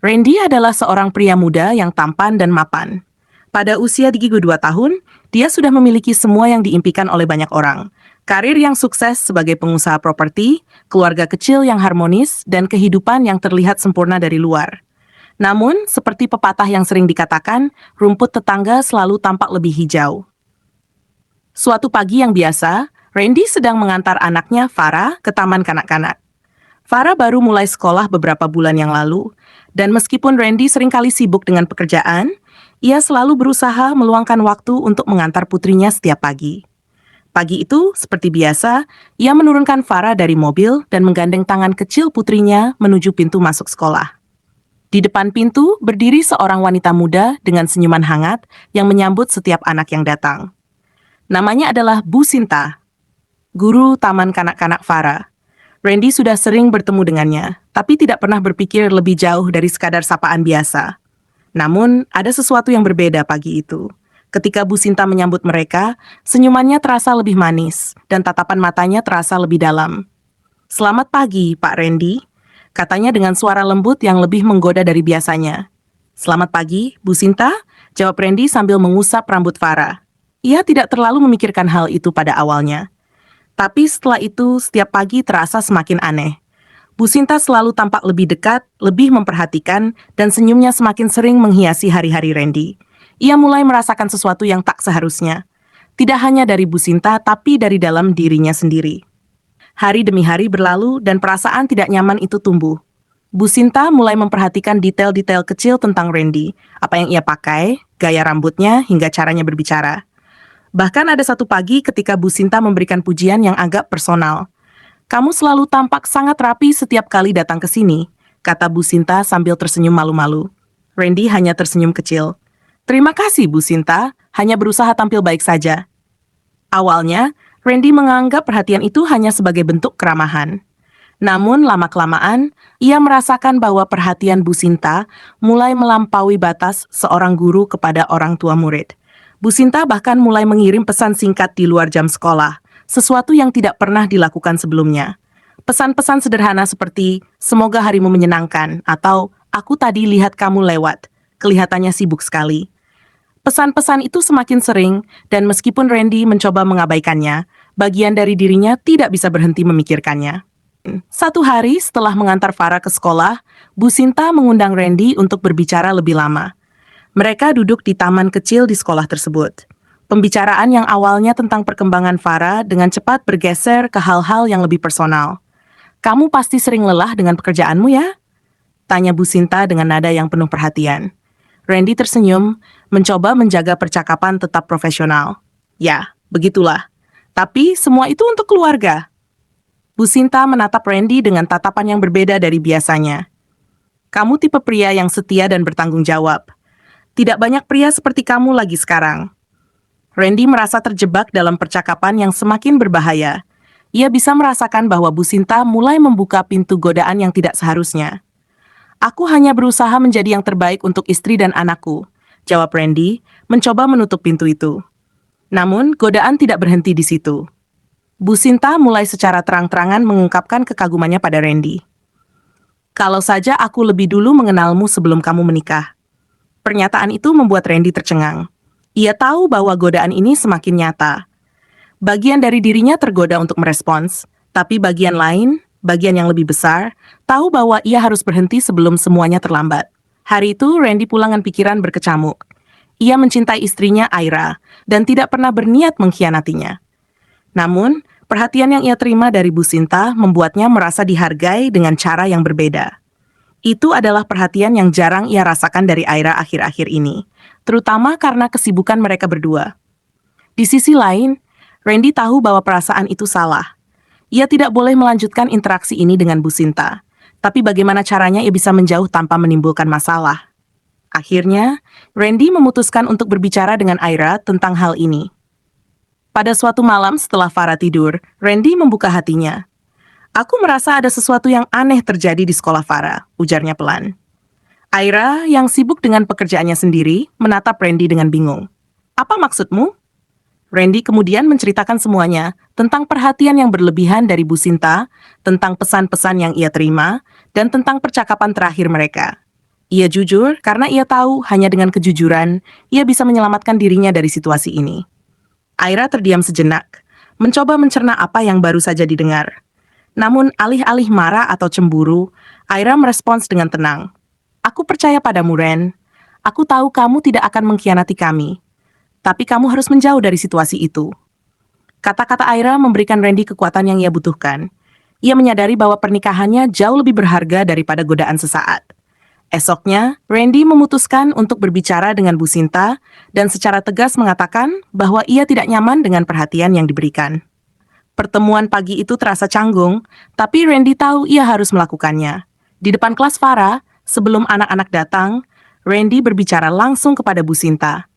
Randy adalah seorang pria muda yang tampan dan mapan. Pada usia 32 tahun, dia sudah memiliki semua yang diimpikan oleh banyak orang. Karir yang sukses sebagai pengusaha properti, keluarga kecil yang harmonis, dan kehidupan yang terlihat sempurna dari luar. Namun, seperti pepatah yang sering dikatakan, rumput tetangga selalu tampak lebih hijau. Suatu pagi yang biasa, Randy sedang mengantar anaknya, Farah, ke taman kanak-kanak. Farah baru mulai sekolah beberapa bulan yang lalu, dan meskipun Randy seringkali sibuk dengan pekerjaan, ia selalu berusaha meluangkan waktu untuk mengantar putrinya setiap pagi. Pagi itu, seperti biasa, ia menurunkan Farah dari mobil dan menggandeng tangan kecil putrinya menuju pintu masuk sekolah. Di depan pintu berdiri seorang wanita muda dengan senyuman hangat yang menyambut setiap anak yang datang. Namanya adalah Bu Sinta, guru taman kanak-kanak Farah. Randy sudah sering bertemu dengannya, tapi tidak pernah berpikir lebih jauh dari sekadar sapaan biasa. Namun, ada sesuatu yang berbeda pagi itu. Ketika Bu Sinta menyambut mereka, senyumannya terasa lebih manis, dan tatapan matanya terasa lebih dalam. "Selamat pagi, Pak Randy," katanya dengan suara lembut yang lebih menggoda dari biasanya. "Selamat pagi, Bu Sinta," jawab Randy sambil mengusap rambut Farah. Ia tidak terlalu memikirkan hal itu pada awalnya. Tapi setelah itu, setiap pagi terasa semakin aneh. Bu Sinta selalu tampak lebih dekat, lebih memperhatikan, dan senyumnya semakin sering menghiasi hari-hari Randy. Ia mulai merasakan sesuatu yang tak seharusnya. Tidak hanya dari Bu Sinta, tapi dari dalam dirinya sendiri. Hari demi hari berlalu, dan perasaan tidak nyaman itu tumbuh. Bu Sinta mulai memperhatikan detail-detail kecil tentang Randy, apa yang ia pakai, gaya rambutnya, hingga caranya berbicara. Bahkan ada satu pagi ketika Bu Sinta memberikan pujian yang agak personal. "Kamu selalu tampak sangat rapi setiap kali datang ke sini," kata Bu Sinta sambil tersenyum malu-malu. Randy hanya tersenyum kecil. "Terima kasih, Bu Sinta, hanya berusaha tampil baik saja." Awalnya, Randy menganggap perhatian itu hanya sebagai bentuk keramahan. Namun, lama-kelamaan, ia merasakan bahwa perhatian Bu Sinta mulai melampaui batas seorang guru kepada orang tua murid. Bu Sinta bahkan mulai mengirim pesan singkat di luar jam sekolah, sesuatu yang tidak pernah dilakukan sebelumnya. Pesan-pesan sederhana seperti, "Semoga harimu menyenangkan," atau "Aku tadi lihat kamu lewat, kelihatannya sibuk sekali." Pesan-pesan itu semakin sering, dan meskipun Randy mencoba mengabaikannya, bagian dari dirinya tidak bisa berhenti memikirkannya. Satu hari setelah mengantar Farah ke sekolah, Bu Sinta mengundang Randy untuk berbicara lebih lama. Mereka duduk di taman kecil di sekolah tersebut. Pembicaraan yang awalnya tentang perkembangan Farah dengan cepat bergeser ke hal-hal yang lebih personal. "Kamu pasti sering lelah dengan pekerjaanmu ya?" tanya Bu Sinta dengan nada yang penuh perhatian. Randy tersenyum, mencoba menjaga percakapan tetap profesional. "Ya, begitulah. Tapi semua itu untuk keluarga." Bu Sinta menatap Randy dengan tatapan yang berbeda dari biasanya. "Kamu tipe pria yang setia dan bertanggung jawab. Tidak banyak pria seperti kamu lagi sekarang." Randy merasa terjebak dalam percakapan yang semakin berbahaya. Ia bisa merasakan bahwa Bu Sinta mulai membuka pintu godaan yang tidak seharusnya. "Aku hanya berusaha menjadi yang terbaik untuk istri dan anakku," jawab Randy, mencoba menutup pintu itu. Namun, godaan tidak berhenti di situ. Bu Sinta mulai secara terang-terangan mengungkapkan kekagumannya pada Randy. "Kalau saja aku lebih dulu mengenalmu sebelum kamu menikah." Pernyataan itu membuat Randy tercengang. Ia tahu bahwa godaan ini semakin nyata. Bagian dari dirinya tergoda untuk merespons, tapi bagian lain, bagian yang lebih besar, tahu bahwa ia harus berhenti sebelum semuanya terlambat. Hari itu, Randy pulang dengan pikiran berkecamuk. Ia mencintai istrinya, Aira, dan tidak pernah berniat mengkhianatinya. Namun, perhatian yang ia terima dari Bu Sinta membuatnya merasa dihargai dengan cara yang berbeda. Itu adalah perhatian yang jarang ia rasakan dari Aira akhir-akhir ini, terutama karena kesibukan mereka berdua. Di sisi lain, Randy tahu bahwa perasaan itu salah. Ia tidak boleh melanjutkan interaksi ini dengan Bu Sinta, tapi bagaimana caranya ia bisa menjauh tanpa menimbulkan masalah? Akhirnya, Randy memutuskan untuk berbicara dengan Aira tentang hal ini. Pada suatu malam setelah Farah tidur, Randy membuka hatinya. "Aku merasa ada sesuatu yang aneh terjadi di sekolah Farah," ujarnya pelan. Aira, yang sibuk dengan pekerjaannya sendiri, menatap Randy dengan bingung. "Apa maksudmu?" Randy kemudian menceritakan semuanya tentang perhatian yang berlebihan dari Bu Sinta, tentang pesan-pesan yang ia terima, dan tentang percakapan terakhir mereka. Ia jujur karena ia tahu hanya dengan kejujuran ia bisa menyelamatkan dirinya dari situasi ini. Aira terdiam sejenak, mencoba mencerna apa yang baru saja didengar. Namun alih-alih marah atau cemburu, Aira merespons dengan tenang. Aku percaya padamu, Ren. Aku tahu kamu tidak akan mengkhianati kami. Tapi kamu harus menjauh dari situasi itu. Kata-kata Aira memberikan Randy kekuatan yang ia butuhkan. Ia menyadari bahwa pernikahannya jauh lebih berharga daripada godaan sesaat. Esoknya, Randy memutuskan untuk berbicara dengan Bu Sinta dan secara tegas mengatakan bahwa ia tidak nyaman dengan perhatian yang diberikan. Pertemuan pagi itu terasa canggung, tapi Randy tahu ia harus melakukannya. Di depan kelas Farah, sebelum anak-anak datang, Randy berbicara langsung kepada Bu Sinta.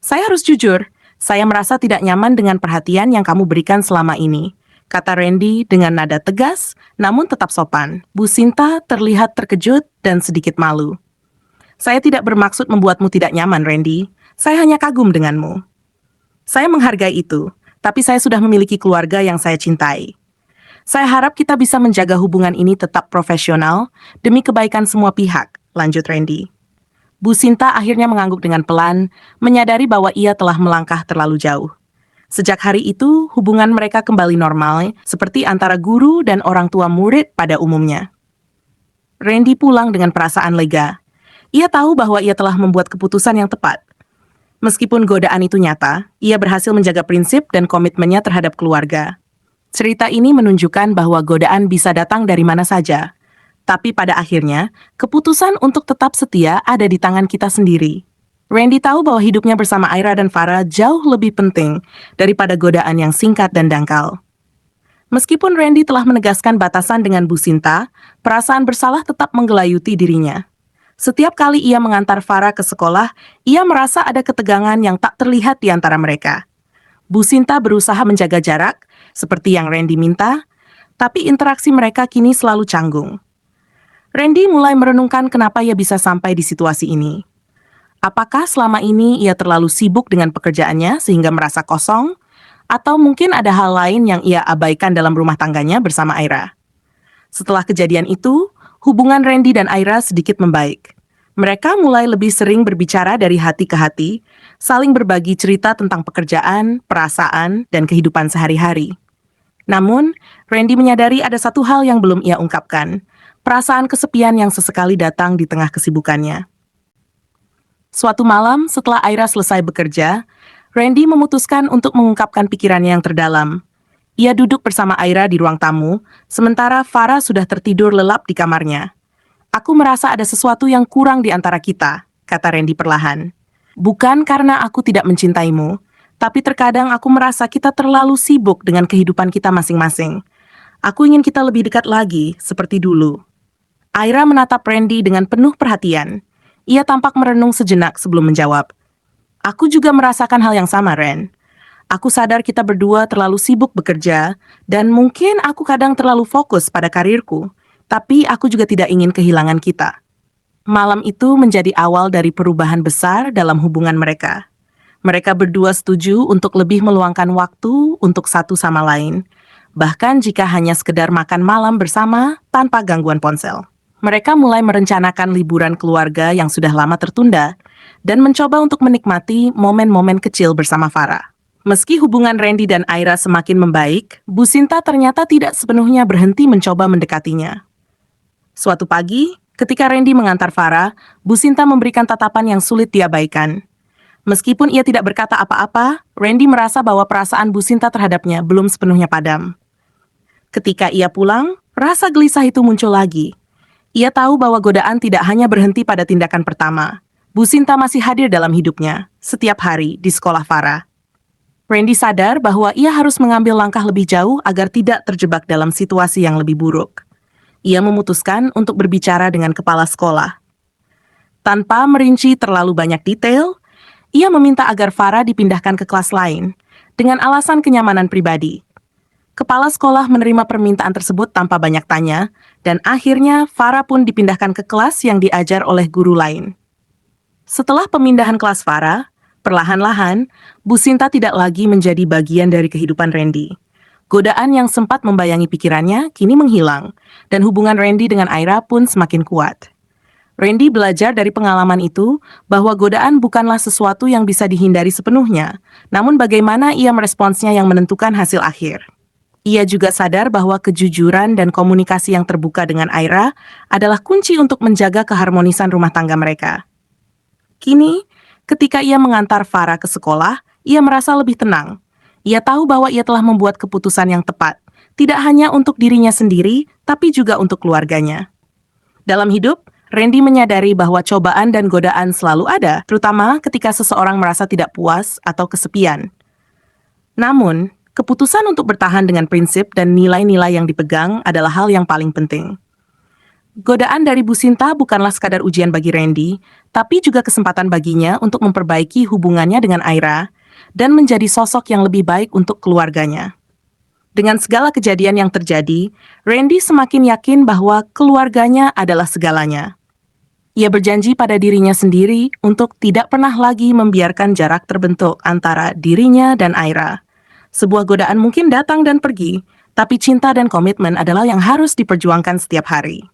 Saya harus jujur, saya merasa tidak nyaman dengan perhatian yang kamu berikan selama ini, kata Randy dengan nada tegas, namun tetap sopan. Bu Sinta terlihat terkejut dan sedikit malu. Saya tidak bermaksud membuatmu tidak nyaman, Randy. Saya hanya kagum denganmu. Saya menghargai itu, tapi saya sudah memiliki keluarga yang saya cintai. Saya harap kita bisa menjaga hubungan ini tetap profesional demi kebaikan semua pihak, lanjut Randy. Bu Sinta akhirnya mengangguk dengan pelan, menyadari bahwa ia telah melangkah terlalu jauh. Sejak hari itu, hubungan mereka kembali normal, seperti antara guru dan orang tua murid pada umumnya. Randy pulang dengan perasaan lega. Ia tahu bahwa ia telah membuat keputusan yang tepat. Meskipun godaan itu nyata, ia berhasil menjaga prinsip dan komitmennya terhadap keluarga. Cerita ini menunjukkan bahwa godaan bisa datang dari mana saja. Tapi pada akhirnya, keputusan untuk tetap setia ada di tangan kita sendiri. Randy tahu bahwa hidupnya bersama Aira dan Farah jauh lebih penting daripada godaan yang singkat dan dangkal. Meskipun Randy telah menegaskan batasan dengan Bu Sinta, perasaan bersalah tetap menggelayuti dirinya. Setiap kali ia mengantar Farah ke sekolah, ia merasa ada ketegangan yang tak terlihat di antara mereka. Bu Sinta berusaha menjaga jarak, seperti yang Randy minta, tapi interaksi mereka kini selalu canggung. Randy mulai merenungkan kenapa ia bisa sampai di situasi ini. Apakah selama ini ia terlalu sibuk dengan pekerjaannya sehingga merasa kosong? Atau mungkin ada hal lain yang ia abaikan dalam rumah tangganya bersama Aira? Setelah kejadian itu, hubungan Randy dan Aira sedikit membaik. Mereka mulai lebih sering berbicara dari hati ke hati, saling berbagi cerita tentang pekerjaan, perasaan, dan kehidupan sehari-hari. Namun, Randy menyadari ada satu hal yang belum ia ungkapkan, perasaan kesepian yang sesekali datang di tengah kesibukannya. Suatu malam, setelah Aira selesai bekerja, Randy memutuskan untuk mengungkapkan pikirannya yang terdalam. Ia duduk bersama Aira di ruang tamu, sementara Farah sudah tertidur lelap di kamarnya. Aku merasa ada sesuatu yang kurang di antara kita, kata Randy perlahan. Bukan karena aku tidak mencintaimu, tapi terkadang aku merasa kita terlalu sibuk dengan kehidupan kita masing-masing. Aku ingin kita lebih dekat lagi, seperti dulu. Aira menatap Randy dengan penuh perhatian. Ia tampak merenung sejenak sebelum menjawab. Aku juga merasakan hal yang sama, Ren. Aku sadar kita berdua terlalu sibuk bekerja, dan mungkin aku kadang terlalu fokus pada karirku, tapi aku juga tidak ingin kehilangan kita. Malam itu menjadi awal dari perubahan besar dalam hubungan mereka. Mereka berdua setuju untuk lebih meluangkan waktu untuk satu sama lain, bahkan jika hanya sekedar makan malam bersama tanpa gangguan ponsel. Mereka mulai merencanakan liburan keluarga yang sudah lama tertunda dan mencoba untuk menikmati momen-momen kecil bersama Farah. Meski hubungan Randy dan Aira semakin membaik, Bu Sinta ternyata tidak sepenuhnya berhenti mencoba mendekatinya. Suatu pagi, ketika Randy mengantar Farah, Bu Sinta memberikan tatapan yang sulit diabaikan. Meskipun ia tidak berkata apa-apa, Randy merasa bahwa perasaan Bu Sinta terhadapnya belum sepenuhnya padam. Ketika ia pulang, rasa gelisah itu muncul lagi. Ia tahu bahwa godaan tidak hanya berhenti pada tindakan pertama. Bu Sinta masih hadir dalam hidupnya, setiap hari di sekolah Farah. Randy sadar bahwa ia harus mengambil langkah lebih jauh agar tidak terjebak dalam situasi yang lebih buruk. Ia memutuskan untuk berbicara dengan kepala sekolah. Tanpa merinci terlalu banyak detail, ia meminta agar Farah dipindahkan ke kelas lain, dengan alasan kenyamanan pribadi. Kepala sekolah menerima permintaan tersebut tanpa banyak tanya, dan akhirnya Farah pun dipindahkan ke kelas yang diajar oleh guru lain. Setelah pemindahan kelas Farah, perlahan-lahan, Bu Sinta tidak lagi menjadi bagian dari kehidupan Randy. Godaan yang sempat membayangi pikirannya kini menghilang, dan hubungan Randy dengan Aira pun semakin kuat. Randy belajar dari pengalaman itu bahwa godaan bukanlah sesuatu yang bisa dihindari sepenuhnya, namun bagaimana ia meresponsnya yang menentukan hasil akhir. Ia juga sadar bahwa kejujuran dan komunikasi yang terbuka dengan Ira adalah kunci untuk menjaga keharmonisan rumah tangga mereka. Kini, ketika ia mengantar Farah ke sekolah, ia merasa lebih tenang. Ia tahu bahwa ia telah membuat keputusan yang tepat, tidak hanya untuk dirinya sendiri, tapi juga untuk keluarganya. Dalam hidup, Randy menyadari bahwa cobaan dan godaan selalu ada, terutama ketika seseorang merasa tidak puas atau kesepian. Namun, keputusan untuk bertahan dengan prinsip dan nilai-nilai yang dipegang adalah hal yang paling penting. Godaan dari Bu Sinta bukanlah sekadar ujian bagi Randy, tapi juga kesempatan baginya untuk memperbaiki hubungannya dengan Ira dan menjadi sosok yang lebih baik untuk keluarganya. Dengan segala kejadian yang terjadi, Randy semakin yakin bahwa keluarganya adalah segalanya. Ia berjanji pada dirinya sendiri untuk tidak pernah lagi membiarkan jarak terbentuk antara dirinya dan Ira. Sebuah godaan mungkin datang dan pergi, tapi cinta dan komitmen adalah yang harus diperjuangkan setiap hari.